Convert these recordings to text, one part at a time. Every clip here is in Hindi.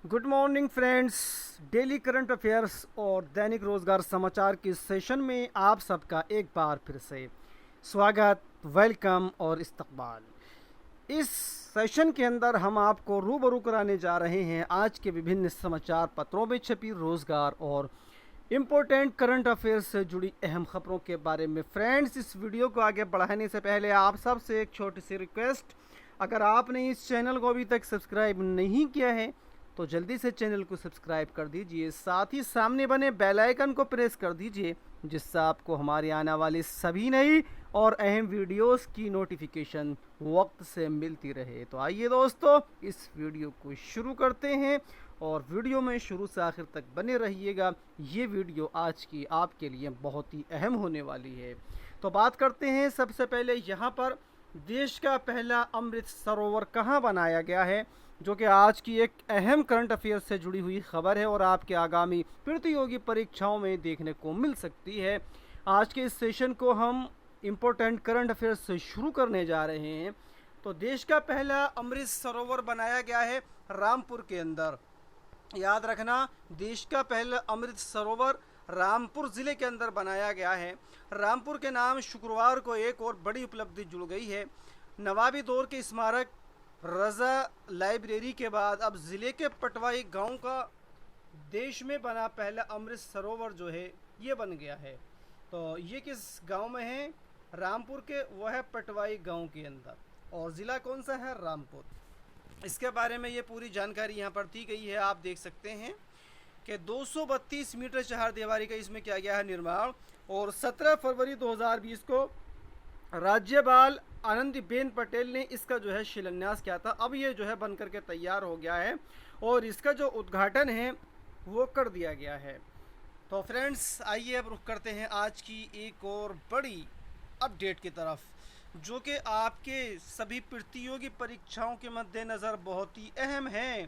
Good morning friends. Daily current affairs और दैनिक रोजगार समाचार के सेशन में आप सबका एक बार फिर से स्वागत, वेलकम और इस्तकबाल। इस सेशन के अंदर हम आपको रूबरू कराने जा रहे हैं आज के विभिन्न समाचार पत्रों में छपी रोजगार और इम्पोर्टेंट करंट अफेयर्स से जुड़ी अहम खबरों के बारे में। फ्रेंड्स, इस वीडियो को आगे बढ़ाने से पहले आप सबसे एक छोटी सी रिक्वेस्ट, अगर आपने इस चैनल को अभी तक सब्सक्राइब नहीं किया है तो जल्दी से चैनल को सब्सक्राइब कर दीजिए, साथ ही सामने बने बेल आइकन को प्रेस कर दीजिए जिससे आपको हमारी आने वाली सभी नई और अहम वीडियोस की नोटिफिकेशन वक्त से मिलती रहे। तो आइए दोस्तों, इस वीडियो को शुरू करते हैं और वीडियो में शुरू से आखिर तक बने रहिएगा। ये वीडियो आज की आपके लिए बहुत ही अहम होने वाली है। तो बात करते हैं सबसे पहले यहाँ पर देश का पहला अमृत सरोवर कहाँ बनाया गया है, जो कि आज की एक अहम करंट अफेयर से जुड़ी हुई खबर है और आपके आगामी प्रतियोगी परीक्षाओं में देखने को मिल सकती है। आज के इस सेशन को हम इम्पोर्टेंट करंट अफेयर से शुरू करने जा रहे हैं। तो देश का पहला अमृत सरोवर बनाया गया है रामपुर के अंदर। याद रखना, देश का पहला अमृत सरोवर रामपुर ज़िले के अंदर बनाया गया है। रामपुर के नाम शुक्रवार को एक और बड़ी उपलब्धि जुड़ गई है। नवाबी दौर के स्मारक रजा लाइब्रेरी के बाद अब ज़िले के पटवाई गांव का देश में बना पहला अमृत सरोवर जो है ये बन गया है। तो ये किस गांव में है? रामपुर के, वह है पटवाई गांव के अंदर, और ज़िला कौन सा है? रामपुर। इसके बारे में ये पूरी जानकारी यहाँ पर दी गई है। आप देख सकते हैं कि 232 मीटर चहारदीवारी का इसमें किया गया है निर्माण, और 17 फरवरी 2020 को राज्यपाल आनंदीबेन पटेल ने इसका जो है शिलान्यास किया था। अब ये जो है बन करके तैयार हो गया है और इसका जो उद्घाटन है वो कर दिया गया है। तो फ्रेंड्स, आइए अब रुख करते हैं आज की एक और बड़ी अपडेट की तरफ, जो कि आपके सभी प्रतियोगी परीक्षाओं के मद्देनज़र बहुत ही अहम है।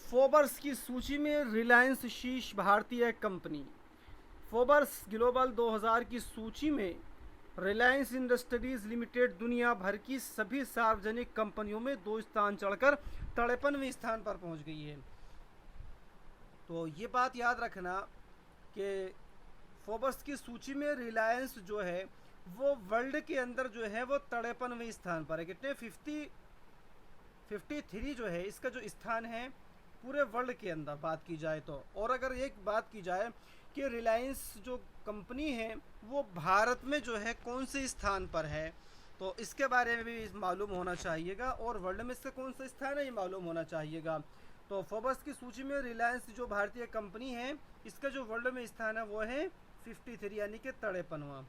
फोर्ब्स की सूची में रिलायंस शीर्ष भारतीय कंपनी। फोर्ब्स ग्लोबल 2000 की सूची में रिलायंस इंडस्ट्रीज लिमिटेड दुनिया भर की सभी सार्वजनिक कंपनियों में 2 स्थान चढ़कर 53वें स्थान पर पहुंच गई है। तो ये बात याद रखना कि फोर्ब्स की सूची में रिलायंस जो है वो वर्ल्ड के अंदर जो है वो 53वें स्थान पर है। कितने? 53 जो है इसका जो स्थान है पूरे वर्ल्ड के अंदर बात की जाए तो। और अगर एक बात की जाए कि रिलायंस जो कंपनी है वो भारत में जो है कौन से स्थान पर है, तो इसके बारे में भी मालूम होना चाहिएगा, और वर्ल्ड में इसका कौन सा स्थान है ये मालूम होना चाहिएगा। तो फोर्ब्स की सूची में रिलायंस जो भारतीय कंपनी है इसका जो वर्ल्ड में स्थान है वो है 53, यानी कि 53वां।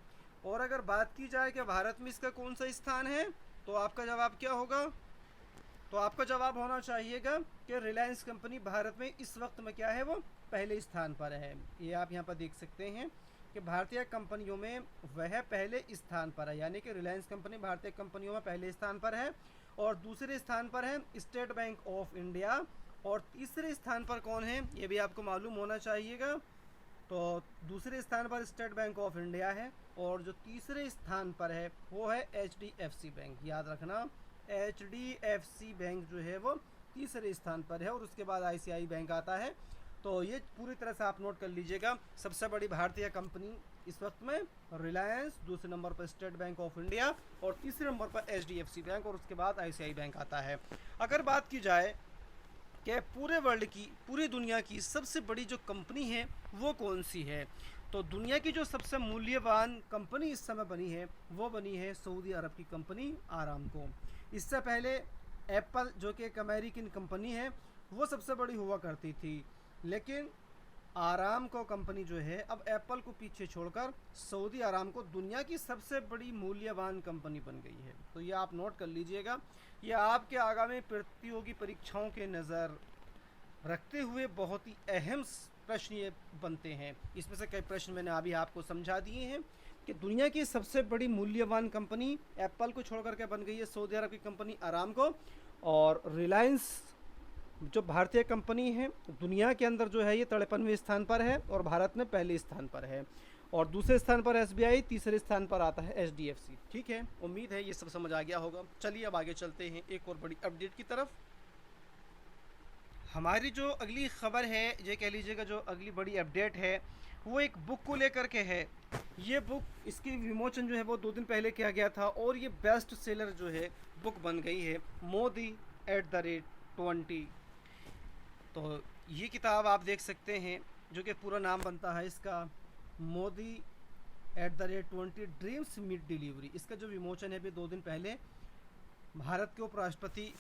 और अगर बात की जाए कि भारत में इसका कौन सा स्थान है, तो आपका जवाब क्या होगा? तो आपका जवाब होना चाहिएगा कि रिलायंस कंपनी भारत में इस वक्त में क्या है, वो पहले स्थान पर है। ये आप यहाँ पर देख सकते हैं कि भारतीय कंपनियों में वह पहले स्थान पर है, यानी कि रिलायंस कंपनी भारतीय कंपनियों में पहले स्थान पर है। और दूसरे स्थान पर है स्टेट बैंक ऑफ इंडिया, और तीसरे स्थान पर कौन है ये भी आपको मालूम होना चाहिएगा। तो दूसरे स्थान पर स्टेट बैंक ऑफ इंडिया है, और जो तीसरे स्थान पर है वो है HDFC बैंक। याद रखना, HDFC बैंक जो है वो तीसरे स्थान पर है, और उसके बाद ICICI बैंक आता है। तो ये पूरी तरह से आप नोट कर लीजिएगा। सबसे बड़ी भारतीय कंपनी इस वक्त में रिलायंस, दूसरे नंबर पर स्टेट बैंक ऑफ इंडिया, और तीसरे नंबर पर HDFC बैंक, और उसके बाद ICICI बैंक आता है। अगर बात की जाए कि पूरे वर्ल्ड की, पूरी दुनिया की सबसे बड़ी जो कंपनी है वो कौन सी है, तो दुनिया की जो सबसे मूल्यवान कंपनी इस समय बनी है वो बनी है सऊदी अरब की कंपनी आरामको। इससे पहले एप्पल, जो कि एक अमेरिकन कंपनी है, वो सबसे बड़ी हुआ करती थी, लेकिन आरामको कंपनी जो है अब एप्पल को पीछे छोड़कर सऊदी आरामको दुनिया की सबसे बड़ी मूल्यवान कंपनी बन गई है। तो ये आप नोट कर लीजिएगा। ये आपके आगामी प्रतियोगी परीक्षाओं के नज़र रखते हुए बहुत ही अहम प्रश्न ये बनते हैं। इसमें से कई प्रश्न मैंने अभी आपको समझा दिए हैं कि दुनिया की सबसे बड़ी मूल्यवान कंपनी एप्पल को छोड़ करके बन गई है सऊदी अरब की कंपनी आरामको, और रिलायंस जो भारतीय कंपनी है दुनिया के अंदर जो है ये 53वें स्थान पर है और भारत में पहले स्थान पर है, और दूसरे स्थान पर SBI, तीसरे स्थान पर आता है HDFC। ठीक है, उम्मीद है ये सब समझ आ गया होगा। चलिए अब आगे चलते हैं एक और बड़ी अपडेट की तरफ। हमारी जो अगली खबर है, ये कह लीजिएगा जो अगली बड़ी अपडेट है, वो एक बुक को लेकर के है। ये बुक, इसकी विमोचन जो है वो 2 दिन पहले किया गया था और ये बेस्ट सेलर जो है बुक बन गई है, मोदी @20। तो ये किताब आप देख सकते हैं, जो कि पूरा नाम बनता है इसका मोदी @20 ड्रीम्स मीट डिलीवरी। इसका जो विमोचन है अभी 2 दिन पहले भारत के उपराष्ट्रपति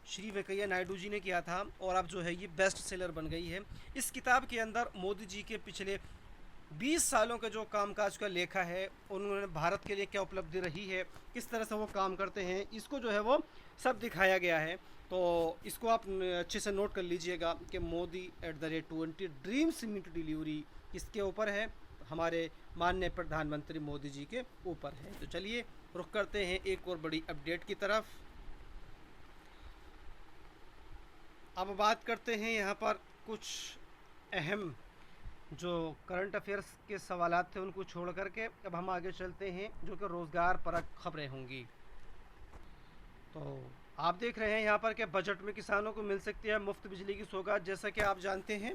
श्री वेंकैया नायडू जी ने किया था और अब जो है ये बेस्ट सेलर बन गई है। इस किताब के अंदर मोदी जी के पिछले 20 सालों के जो कामकाज का लेखा है, उन्होंने भारत के लिए क्या उपलब्धि रही है, किस तरह से वो काम करते हैं, इसको जो है वो सब दिखाया गया है। तो इसको आप अच्छे से नोट कर लीजिएगा कि मोदी @20 ड्रीम्स मीट डिलीवरी किसके ऊपर है, हमारे माननीय प्रधानमंत्री मोदी जी के ऊपर है। तो चलिए रुख करते हैं एक और बड़ी अपडेट की तरफ। अब बात करते हैं यहाँ पर कुछ अहम जो करंट अफेयर्स के सवालात थे उनको छोड़ करके अब हम आगे चलते हैं, जो कि रोज़गार परक खबरें होंगी। तो आप देख रहे हैं यहाँ पर कि बजट में किसानों को मिल सकती है मुफ्त बिजली की सौगात। जैसा कि आप जानते हैं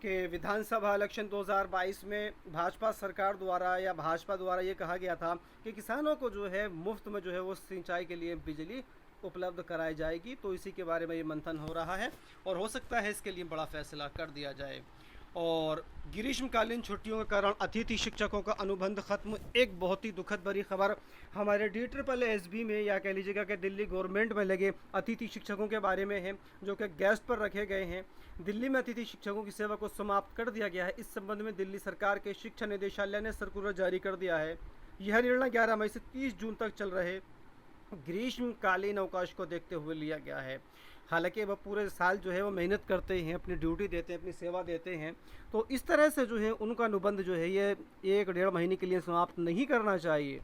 कि विधानसभा इलेक्शन 2022 में भाजपा सरकार द्वारा या भाजपा द्वारा ये कहा गया था कि किसानों को जो है मुफ्त में जो है वो सिंचाई के लिए बिजली उपलब्ध कराई जाएगी। तो इसी के बारे में ये मंथन हो रहा है और हो सकता है इसके लिए बड़ा फैसला कर दिया जाए। और ग्रीष्मकालीन छुट्टियों के कारण अतिथि शिक्षकों का अनुबंध खत्म, एक बहुत ही दुखद भरी खबर हमारे DSSB में, या कह लीजिएगा कि दिल्ली गवर्नमेंट में लगे अतिथि शिक्षकों के बारे में है, जो कि गेस्ट पर रखे गए हैं। दिल्ली में अतिथि शिक्षकों की सेवा को समाप्त कर दिया गया है। इस संबंध में दिल्ली सरकार के शिक्षा निदेशालय ने सर्कुलर जारी कर दिया है। यह निर्णय 11 मई से 30 जून तक चल रहे ग्रीष्मकालीन अवकाश को देखते हुए लिया गया है। हालांकि वह पूरे साल जो है वो मेहनत करते हैं, अपनी ड्यूटी देते हैं, अपनी सेवा देते हैं, तो इस तरह से जो है उनका अनुबंध जो है ये 1-1.5 महीने के लिए समाप्त नहीं करना चाहिए।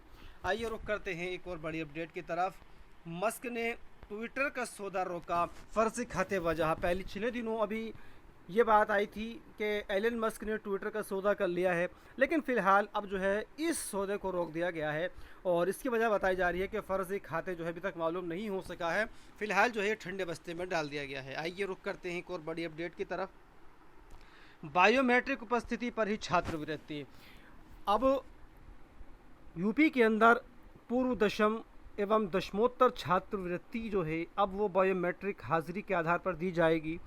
आइए रुख करते हैं एक और बड़ी अपडेट की तरफ। मस्क ने ट्विटर का सौदा रोका, फर्जी खाते वजह। पिछले दिनों अभी ये बात आई थी कि एलन मस्क ने ट्विटर का सौदा कर लिया है, लेकिन फ़िलहाल अब जो है इस सौदे को रोक दिया गया है और इसकी वजह बताई जा रही है कि फ़र्जी खाते जो है अभी तक मालूम नहीं हो सका है। फ़िलहाल जो है ठंडे बस्ते में डाल दिया गया है। आइए रुख करते हैं एक और बड़ी अपडेट की तरफ। बायोमेट्रिक उपस्थिति पर ही छात्रवृत्ति। अब यूपी के अंदर पूर्व दशम एवं दशमोत्तर छात्रवृत्ति जो है अब वो बायोमेट्रिक हाजिरी के आधार पर दी जाएगी।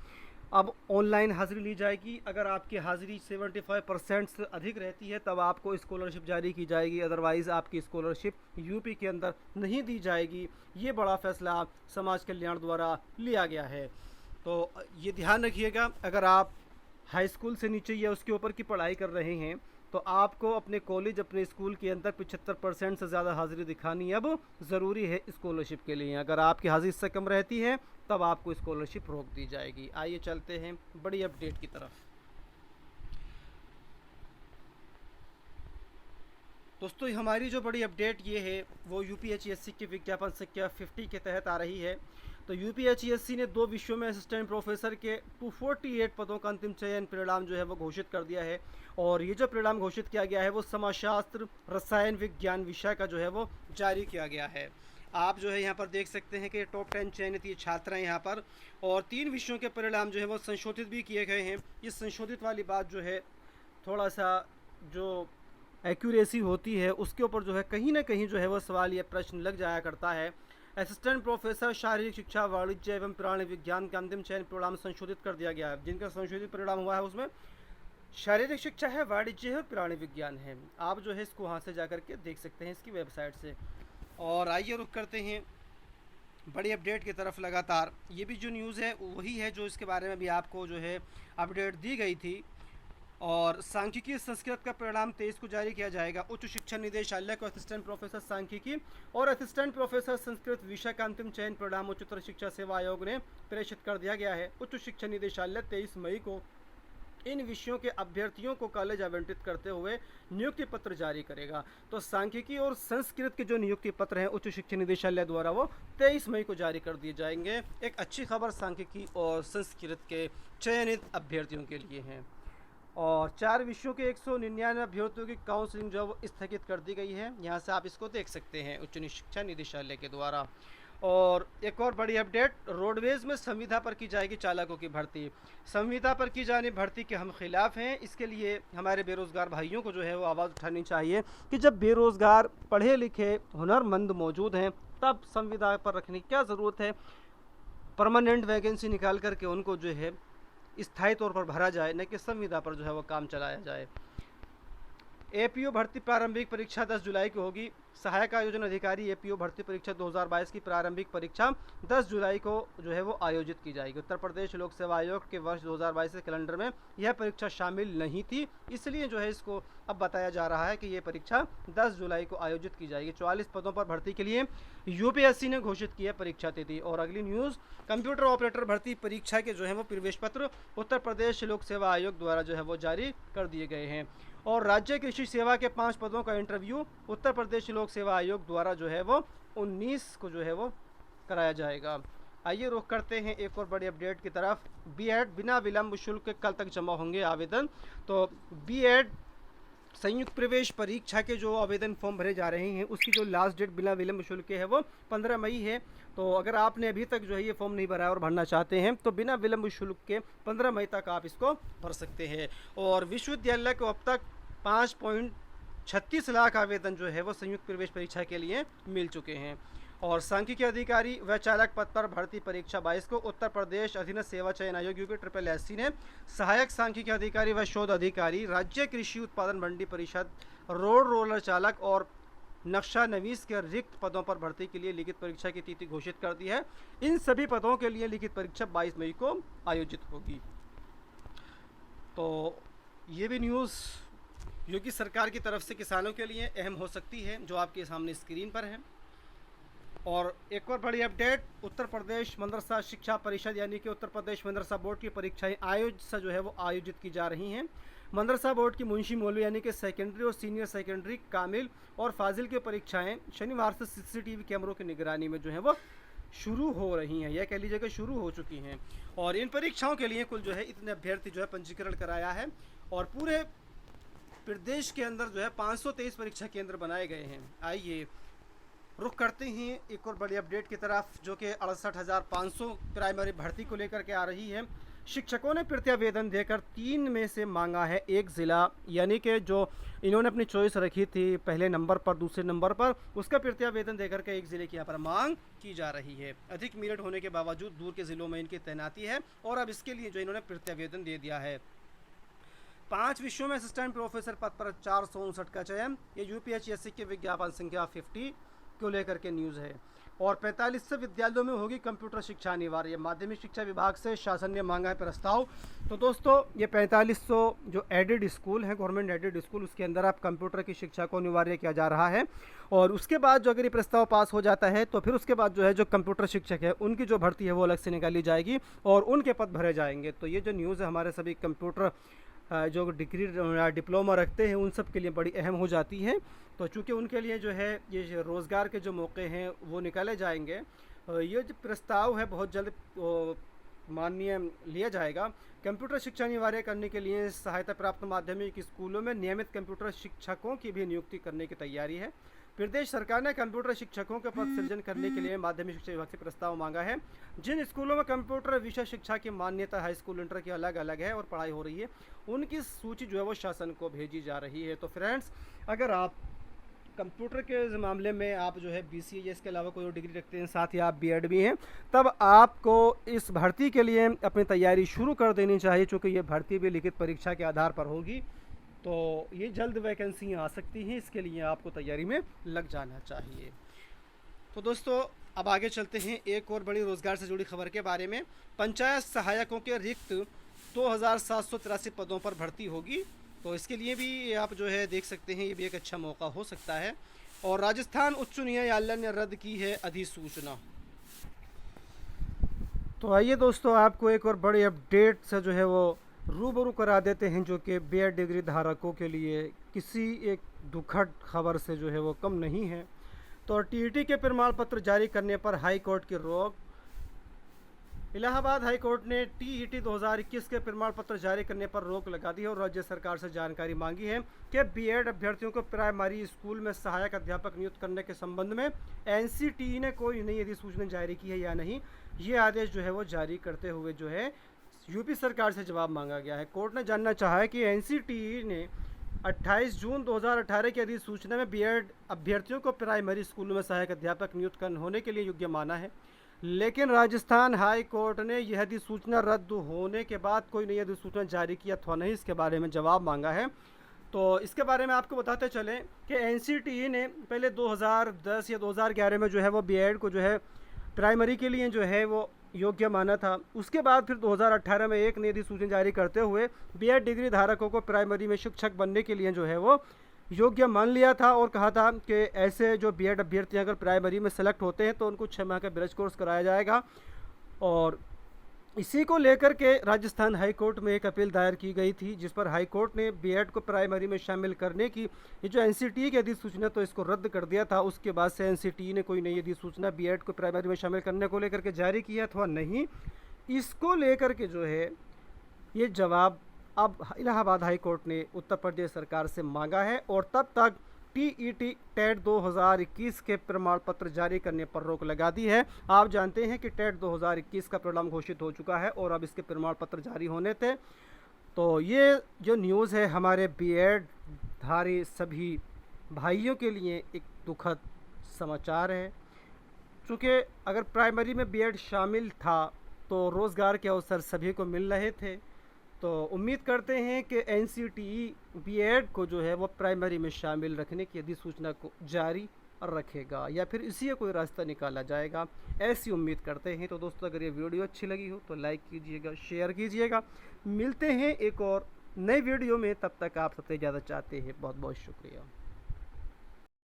अब ऑनलाइन हाज़िरी ली जाएगी। अगर आपकी हाज़िरी 75% से अधिक रहती है तब आपको स्कॉलरशिप जारी की जाएगी, अदरवाइज़ आपकी स्कॉलरशिप यूपी के अंदर नहीं दी जाएगी। ये बड़ा फैसला समाज कल्याण द्वारा लिया गया है। तो ये ध्यान रखिएगा, अगर आप हाई स्कूल से नीचे या उसके ऊपर की पढ़ाई कर रहे हैं तो आपको अपने कॉलेज, अपने स्कूल के अंदर 75% से ज़्यादा हाज़िरी दिखानी अब ज़रूरी है स्कॉलरशिप के लिए। अगर आपकी हाज़िरी इससे कम रहती है तब आपको स्कॉलरशिप रोक दी जाएगी। आइए चलते हैं बड़ी अपडेट की तरफ। दोस्तों हमारी जो बड़ी अपडेट ये है वो UPHESC की विज्ञापन संख्या 50 के तहत आ रही है। तो UPHESC ने 2 विषयों में असिस्टेंट प्रोफेसर के 248 पदों का अंतिम चयन परिणाम जो है वो घोषित कर दिया है। और ये जो परिणाम घोषित किया गया है वो समाजशास्त्र रसायन विज्ञान विषय का जो है वो जारी किया गया है। आप जो है यहाँ पर देख सकते हैं कि टॉप 10 चयनित ये छात्र हैं यहाँ पर, और 3 विषयों के परिणाम जो है वो संशोधित भी किए गए हैं। इस संशोधित वाली बात जो है थोड़ा सा जो एक्यूरेसी होती है उसके ऊपर जो है कहीं ना कहीं जो है वो सवाल या प्रश्न लग जाया करता है। असिस्टेंट प्रोफेसर शारीरिक शिक्षा वाणिज्य एवं प्राणी विज्ञान का अंतिम चयन परिणाम संशोधित कर दिया गया है। जिनका संशोधित परिणाम हुआ है उसमें शारीरिक शिक्षा है, वाणिज्य है और प्राणी विज्ञान है। आप जो है इसको वहाँ से जा के देख सकते हैं इसकी वेबसाइट से। और आइए रुख करते हैं बड़ी अपडेट की तरफ। लगातार ये भी जो न्यूज़ है वही है जो इसके बारे में भी आपको जो है अपडेट दी गई थी। और सांख्यिकी संस्कृत का परिणाम 23 को जारी किया जाएगा। उच्च शिक्षा निदेशालय को असिस्टेंट प्रोफेसर सांख्यिकी और असिस्टेंट प्रोफेसर संस्कृत विषय का अंतिम चयन परिणाम उच्चतर शिक्षा सेवा आयोग ने प्रेषित कर दिया गया है। उच्च शिक्षा निदेशालय 23 मई को इन विषयों के अभ्यर्थियों को कॉलेज आवंटित करते हुए नियुक्ति पत्र जारी करेगा। तो सांख्यिकी और संस्कृत के जो नियुक्ति पत्र हैं उच्च शिक्षा निदेशालय द्वारा वो 23 मई को जारी कर दिए जाएंगे। एक अच्छी खबर सांख्यिकी और संस्कृत के चयनित अभ्यर्थियों के लिए है। और 4 विषयों के 199 अभ्यर्थियों की काउंसलिंग जो स्थगित कर दी गई है। यहाँ से आप इसको देख सकते हैं उच्च शिक्षा निदेशालय के द्वारा। और एक और बड़ी अपडेट, रोडवेज में संविदा पर की जाएगी चालकों की भर्ती। संविदा पर की जाने भर्ती के हम खिलाफ हैं। इसके लिए हमारे बेरोज़गार भाइयों को जो है वो आवाज़ उठानी चाहिए कि जब बेरोज़गार पढ़े लिखे हुनरमंद मौजूद हैं तब संविदा पर रखने की क्या ज़रूरत है। परमानेंट वैकेंसी निकाल करके उनको जो है स्थायी तौर पर भरा जाए, न कि संविदा पर जो है वो काम चलाया जाए। एपीओ भर्ती प्रारंभिक परीक्षा 10 जुलाई को होगी। सहायक आयोजन अधिकारी एपीओ भर्ती परीक्षा 2022 की प्रारंभिक परीक्षा 10 जुलाई को जो है वो आयोजित की जाएगी। उत्तर प्रदेश लोक सेवा आयोग के वर्ष 2022 के कैलेंडर में यह परीक्षा शामिल नहीं थी, इसलिए जो है इसको अब बताया जा रहा है कि ये परीक्षा 10 जुलाई को आयोजित की जाएगी। 44 पदों पर भर्ती के लिए यूपीएससी ने घोषित की है परीक्षा तिथि। और अगली न्यूज़, कंप्यूटर ऑपरेटर भर्ती परीक्षा के जो है वो प्रवेश पत्र उत्तर प्रदेश लोक सेवा आयोग द्वारा जो है वो जारी कर दिए गए हैं। और राज्य कृषि सेवा के 5 पदों का इंटरव्यू उत्तर प्रदेश लोक सेवा आयोग द्वारा जो है वो 19 को जो है वो कराया जाएगा। आइए रुख करते हैं एक और बड़ी अपडेट की तरफ। बीएड बिना विलंब शुल्क के कल तक जमा होंगे आवेदन। तो बीएड संयुक्त प्रवेश परीक्षा के जो आवेदन फॉर्म भरे जा रहे हैं उसकी जो लास्ट डेट बिना विलंब शुल्क के है वो 15 मई है। तो अगर आपने अभी तक जो है ये फॉर्म नहीं भरा है और भरना चाहते हैं तो बिना विलंब शुल्क के 15 मई तक आप इसको भर सकते हैं। और विश्वविद्यालय को अब तक 5.36 लाख आवेदन जो है वो संयुक्त प्रवेश परीक्षा के लिए मिल चुके हैं। और सांख्यिकी अधिकारी व चालक पद पर भर्ती परीक्षा 22 को उत्तर प्रदेश अधीनस्थ सेवा चयन आयोग यूपी ने सहायक सांख्यिकी अधिकारी व शोध अधिकारी, राज्य कृषि उत्पादन मंडी परिषद, रोड रोलर चालक और नक्शा नवीस के रिक्त पदों पर भर्ती के लिए लिखित परीक्षा की तिथि घोषित कर दी है। इन सभी पदों के लिए लिखित परीक्षा 22 मई को आयोजित होगी। तो ये भी न्यूज़ योगी सरकार की तरफ से किसानों के लिए अहम हो सकती है, जो आपके सामने स्क्रीन पर है। और एक और बड़ी अपडेट, उत्तर प्रदेश मदरसा शिक्षा परिषद यानी कि उत्तर प्रदेश मदरसा बोर्ड की परीक्षाएं आयोजित की जा रही हैं। मदरसा बोर्ड की मुंशी मौलवी यानी कि सेकेंडरी और सीनियर सेकेंडरी, कामिल और फाजिल की परीक्षाएं शनिवार से सीसीटीवी कैमरों की निगरानी में जो है वो शुरू हो रही हैं, यह कह लीजिए कि शुरू हो चुकी हैं। और इन परीक्षाओं के लिए कुल जो है इतने अभ्यर्थी जो है पंजीकरण कराया है और पूरे प्रदेश के अंदर जो है 523 परीक्षा केंद्र बनाए गए हैं। आइए रुख करते हैं एक और बड़ी अपडेट की तरफ, जो कि 68,500 प्राइमरी भर्ती को लेकर के आ रही है। शिक्षकों ने प्रत्यावेदन देकर 3 में से मांगा है एक ज़िला, यानी कि जो इन्होंने अपनी चॉइस रखी थी पहले नंबर पर, दूसरे नंबर पर, उसका प्रत्यावेदन देकर के एक ज़िले की यहाँ पर मांग की जा रही है। अधिक मेरिट होने के बावजूद दूर के ज़िलों में इनकी तैनाती है और अब इसके लिए जो इन्होंने प्रत्यावेदन दे दिया है। 5 विषयों में असिस्टेंट प्रोफेसर पद पर 459 का चयन, ये यूपीएचएससी के विज्ञापन संख्या 50 को लेकर के न्यूज़ है। और 45 विद्यालयों में होगी कंप्यूटर शिक्षा अनिवार्य, माध्यमिक शिक्षा विभाग से शासन ने मांगा है प्रस्ताव। तो दोस्तों ये 4500 जो एडेड स्कूल हैं, गवर्नमेंट एडेड स्कूल, उसके अंदर आप कंप्यूटर की शिक्षा को अनिवार्य किया जा रहा है। और उसके बाद जो अगर ये प्रस्ताव पास हो जाता है तो फिर उसके बाद जो है जो कंप्यूटर शिक्षक है उनकी जो भर्ती है वो अलग से निकाली जाएगी और उनके पद भरे जाएंगे। तो ये जो न्यूज़ है हमारे सभी कंप्यूटर जो डिग्री डिप्लोमा रखते हैं उन सब के लिए बड़ी अहम हो जाती है। तो चूँकि उनके लिए जो है ये रोज़गार के जो मौके हैं वो निकाले जाएंगे, ये जो प्रस्ताव है बहुत जल्द माननीय लिया जाएगा। कंप्यूटर शिक्षा अनिवार्य करने के लिए सहायता प्राप्त माध्यमिक स्कूलों में नियमित कंप्यूटर शिक्षकों की भी नियुक्ति करने की तैयारी है। प्रदेश सरकार ने कंप्यूटर शिक्षकों के पद सृजन करने के लिए माध्यमिक शिक्षा विभाग से प्रस्ताव मांगा है। जिन स्कूलों में कंप्यूटर विषय शिक्षा की मान्यता हाई स्कूल इंटर की अलग अलग है और पढ़ाई हो रही है, उनकी सूची जो है वो शासन को भेजी जा रही है। तो फ्रेंड्स, अगर आप कंप्यूटर के मामले में आप जो है BCA इसके अलावा कोई और डिग्री रखते हैं, साथ ही आप B.Ed भी हैं, तब आपको इस भर्ती के लिए अपनी तैयारी शुरू कर देनी चाहिए, क्योंकि ये भर्ती भी लिखित परीक्षा के आधार पर होगी। तो ये जल्द वैकेंसी आ सकती हैं, इसके लिए आपको तैयारी में लग जाना चाहिए। तो दोस्तों अब आगे चलते हैं एक और बड़ी रोज़गार से जुड़ी खबर के बारे में। पंचायत सहायकों के रिक्त 2783 पदों पर भर्ती होगी। तो इसके लिए भी आप जो है देख सकते हैं, ये भी एक अच्छा मौका हो सकता है। और राजस्थान उच्च न्यायालय ने रद्द की है अधिसूचना। तो आइए दोस्तों आपको एक और बड़ी अपडेट से जो है वो रूबरू करा देते हैं, जो कि B.Ed डिग्री धारकों के लिए किसी एक दुखद खबर से जो है वो कम नहीं है। तो TET के प्रमाण पत्र जारी करने पर हाई कोर्ट की रोक। इलाहाबाद हाई कोर्ट ने टीईटी 2021 के प्रमाण पत्र जारी करने पर रोक लगा दी है और राज्य सरकार से जानकारी मांगी है कि बीएड अभ्यर्थियों को प्राइमरी स्कूल में सहायक अध्यापक नियुक्त करने के संबंध में एनसीटीई ने कोई नई अधिसूचना जारी की है या नहीं। ये आदेश जो है वो जारी करते हुए जो है यूपी सरकार से जवाब मांगा गया है। कोर्ट ने जानना चाहा है कि एनसीटीई ने 28 जून 2018 की अधिसूचना में बीएड अभ्यर्थियों को प्राइमरी स्कूलों में सहायक अध्यापक नियुक्त होने के लिए योग्य माना है, लेकिन राजस्थान हाई कोर्ट ने यह अधिसूचना रद्द होने के बाद कोई नई अधिसूचना जारी किया अथवा नहीं, इसके बारे में जवाब मांगा है। तो इसके बारे में आपको बताते चलें कि एनसीटीई ने पहले 2010 या 2011 में जो है वो बीएड को जो है प्राइमरी के लिए जो है वो योग्य माना था। उसके बाद फिर 2018 में एक नई अधिसूचना जारी करते हुए बीएड डिग्री धारकों को प्राइमरी में शिक्षक बनने के लिए जो है वो योग्य मान लिया था और कहा था कि ऐसे जो बीएड अभ्यर्थी अगर प्राइमरी में सेलेक्ट होते हैं तो उनको 6 माह का ब्रिज कोर्स कराया जाएगा। और इसी को लेकर के राजस्थान हाई कोर्ट में एक अपील दायर की गई थी, जिस पर हाई कोर्ट ने बीएड को प्राइमरी में शामिल करने की ये जो एनसीटीई की अधिसूचना तो इसको रद्द कर दिया था। उसके बाद से एनसीटीई ने कोई नई अधिसूचना बीएड को प्राइमरी में शामिल करने को लेकर के जारी किया अथवा नहीं, इसको लेकर के जो है ये जवाब अब इलाहाबाद हाई कोर्ट ने उत्तर प्रदेश सरकार से मांगा है और तब तक टीईटी टेट 2021 के प्रमाण पत्र जारी करने पर रोक लगा दी है। आप जानते हैं कि टेट 2021 का परिणाम घोषित हो चुका है और अब इसके प्रमाण पत्र जारी होने थे। तो ये जो न्यूज़ है हमारे बीएड धारी सभी भाइयों के लिए एक दुखद समाचार है, क्योंकि अगर प्राइमरी में बीएड शामिल था तो रोज़गार के अवसर सभी को मिल रहे थे। तो उम्मीद करते हैं कि एनसीटीई बीएड को जो है वो प्राइमरी में शामिल रखने की अधिसूचना को जारी रखेगा या फिर इसी कोई रास्ता निकाला जाएगा, ऐसी उम्मीद करते हैं। तो दोस्तों अगर ये वीडियो अच्छी लगी हो तो लाइक कीजिएगा, शेयर कीजिएगा। मिलते हैं एक और नए वीडियो में, तब तक आप सबसे ज़्यादा चाहते हैं। बहुत बहुत शुक्रिया।